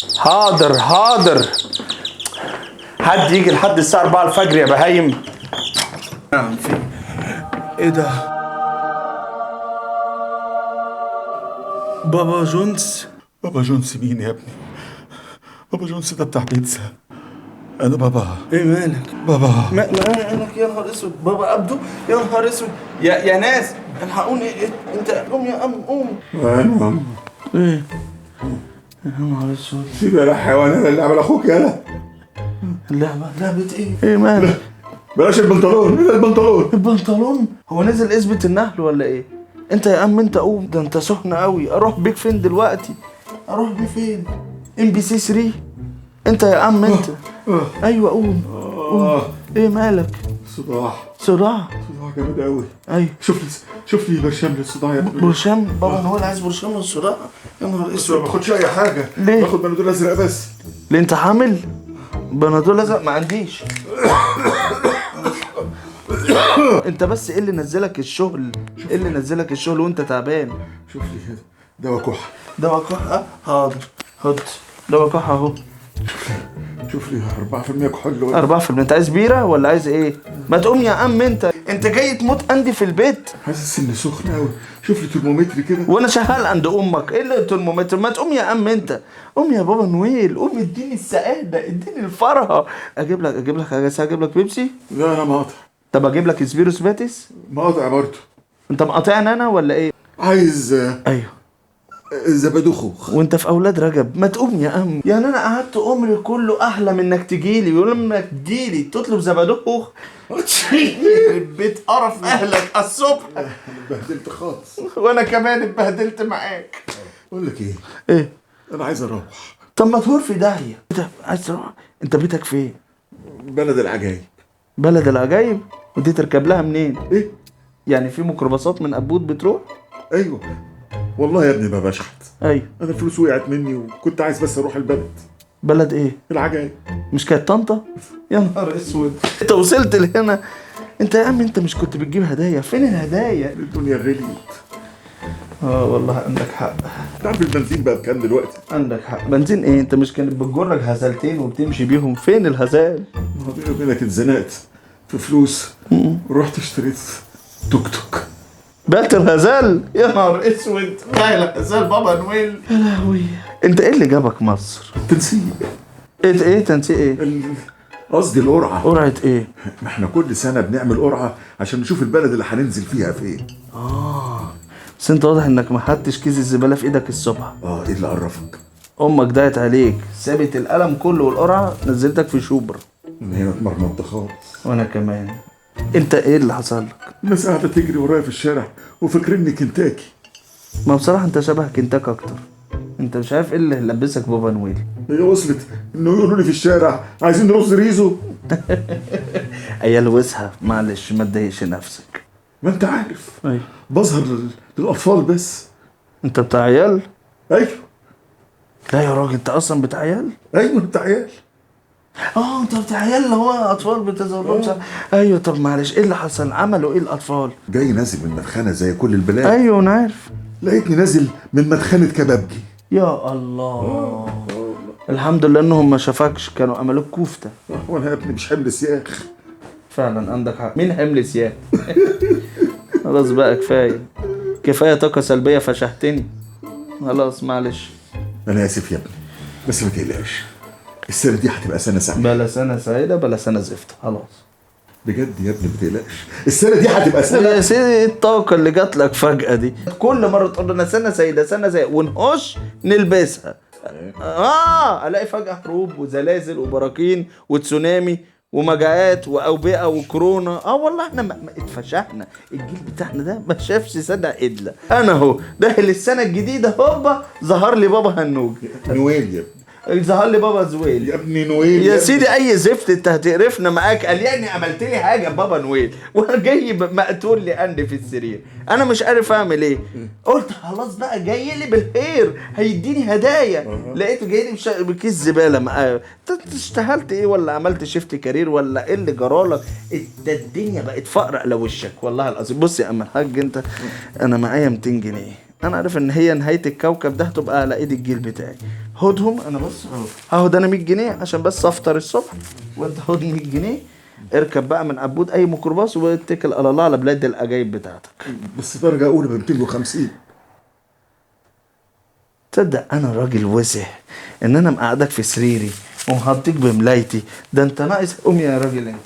حاضر حاضر. حد يجي لحد الساعة 4 الفجر يا بهايم. نعم في ايه ده؟ بابا جونز؟ بابا جونز مين يا ابني؟ بابا جونز ده بتاع بيتزا. انا بابا. ايه مالك؟ بابا مالك يا نهار اسود؟ بابا عبده يا نهار اسود. يا ناس الحقوني. انت قوم يا قوم. ايوه. ايه يا نهار اسود؟ سيب يا حيوان، انا اللي عمل اخوك يالا. لعبة ايه؟ ايه مالك؟ بلاش البنطلون. ايه البنطلون؟ البنطلون؟ هو نزل اثبت النهل ولا ايه؟ انت يا عم انت قوم، ده انت سخن قوي. اروح بيك فين دلوقتي؟ اروح بيه فين؟ MBC 3. انت يا عم انت. ايوه قوم. ايه مالك؟ صداع صداع جامد قوي. ايوه شوف لي برشام للصداع يا ابني. برشام؟ بابا هو اللي عايز برشام للصداع؟ يا نهار بس اسود. ما باخدش اي حاجه. ليه؟ باخد بنادول ازرق بس. ليه انت حامل؟ بنادول ازرق ما عنديش. انت بس ايه اللي نزلك الشغل؟ ايه اللي نزلك الشغل وانت تعبان؟ شوف لي كده دواء كحه. دواء كحه؟ حاضر خد دواء كحه اهو. شوف لي 4% كحول. 4%؟ انت عايز بيره ولا عايز ايه؟ ما تقوم يا عم انت جاي تموت عندي في البيت. حاسس اني سخن قوي. شوف لي ترمومتر كده. وانا شغال عند امك. ايه اللي الترمومتر؟ ما تقوم يا عم انت. قوم يا بابا نويل، قوم اديني السعاده، اديني الفرحه. اجيب لك حاجه، اجيب لك بيبسي؟ لا انا مقاطع. طب اجيب لك سبيروس باتس؟ مقاطع برضه. انت مقاطعني انا ولا ايه؟ عايز ايوه. زبادو خوخ. وانت في اولاد رجب. ما تقوم يا عم. يعني انا قعدت عمري كله احلم انك تجيلي، ولما تجيلي تطلب زبادوخ. البيت قرف اهلك الصبح. اتبهدلت خالص. وانا كمان اتبهدلت معاك. اقول لك ايه؟ ايه؟ انا عايز اروح. طب ما تهور في داهيه. انت عايز تروح؟ انت بيتك فين؟ بلد العجايب. بلد العجايب؟ ودي تركب لها منين؟ ايه؟ يعني في ميكروباصات من ابود بتروح؟ ايوه والله يا ابني ما بشحت. ايوه. انا الفلوس وقعت مني وكنت عايز بس اروح البلد. بلد ايه؟ العجايب. مش كانت طنطا؟ يا نهار اسود، انت وصلت لهنا. انت يا عم انت مش كنت بتجيب هدايا؟ فين الهدايا؟ الدنيا غليت. والله عندك حق. تعرف البنزين بقى بكام دلوقتي؟ عندك حق. بنزين ايه؟ انت مش كانت بتجرك هزلتين وبتمشي بيهم؟ فين الهزال؟ بيني وبينك اتزنقت في فلوس. رحت اشتريت توك توك. بعت الهزال؟ يا نهار اسود. باع الهزال بابا نويل. يا لهوي. انت ايه اللي جابك مصر؟ تنسيق. ايه تنسيق ايه؟ قصدي القرعه. قرعة ايه؟ ما احنا كل سنه بنعمل قرعه عشان نشوف البلد اللي هننزل فيها فين. بس انت واضح انك ما حدش كيس الزباله في ايدك الصبح. ايه اللي عرفك؟ امك دعت عليك، سابت القلم كله والقرعه نزلتك في شوبر. من هنا اتمرمطت خالص. وانا كمان. انت ايه اللي حصل لك؟ الناس قاعده تجري ورايا في الشارع وفاكريني كنتاكي. ما بصراحه انت شبه كنتاك اكتر. انت مش عارف ايه اللي لبسك بابا نويل. هي وصلت انه يقولوا لي في الشارع عايزين رز ريزو. عيال وسخه، معلش ما تضايقش نفسك. ما انت عارف. ايوه. بظهر للاطفال بس. انت بتاع عيال؟ ايوه. لا يا راجل، انت اصلا بتاع عيال؟ ايوه انت عيال. انت بتاع عيال اللي هو اطفال بتظهر. ايوه. طب معلش ايه اللي حصل؟ عملوا ايه الاطفال؟ جاي نازل من مدخنه زي كل البلاد. ايوه انا عارف. لقيتني نازل من مدخنه كبابجي. يا الله. الحمد لله انهم ما شافكش، كانوا عملوك كفته. وانا يا ابني مش حمل سياخ. فعلا عندك حق. مين حمل سياح؟ خلاص بقى كفايه طاقه سلبيه، فشحتني. خلاص معلش. انا اسف يا ابني بس ما تقلقش، السنه دي هتبقى سنه سعيده. بلا سنه سعيده بلا سنه زفت. خلاص بجد يا ابني ما تقلقش، السنه دي هتبقى سنه. يا سيدي ايه الطاقه اللي جات لك فجاه دي؟ كل مره تقول لنا سنه سعيده سنه سعيده ونخش نلبسها. الاقي فجاه حروب وزلازل وبراكين وتسونامي ومجاعات واوبئه وكورونا. والله احنا ما اتفشحنا. الجيل بتاعنا ده ما شافش سنه عدله. انا اهو داخل السنه الجديده هوبا ظهر لي بابا هنوج. نويل يا ابني. ظهر لي بابا زويل يا ابني نويل يا سيدي. اي زفت انت هتقرفنا معاك. قال يعني عملت لي حاجه بابا نويل وانا جاي مقتول لي عندي في السرير. انا مش عارف اعمل ايه. قلت خلاص بقى جاي لي بالخير هيديني هدايا. لقيته جاي لي بكيس زباله معاه. انت اشتغلت ايه ولا عملت شيفت كارير ولا ايه اللي جرالك؟ انت الدنيا بقت فقر على وشك والله العظيم. بص يا عم الحاج انت، انا معايا 200 جنيه. انا عارف ان هي نهايه الكوكب ده هتبقى على ايد الجيل بتاعي. خدهم انا بس اهو، هاخد انا 100 جنيه عشان بس افطر الصبح، وانت خد 100 جنيه اركب بقى من عبود اي ميكروباص واتكل على الله على بلاد الاجايب بتاعتك. بس درجة أولى ب 250. تصدق انا راجل وسع ان انا مقعدك في سريري ومحطيك بملايتي، ده انت ناقص قوم يا راجل انت.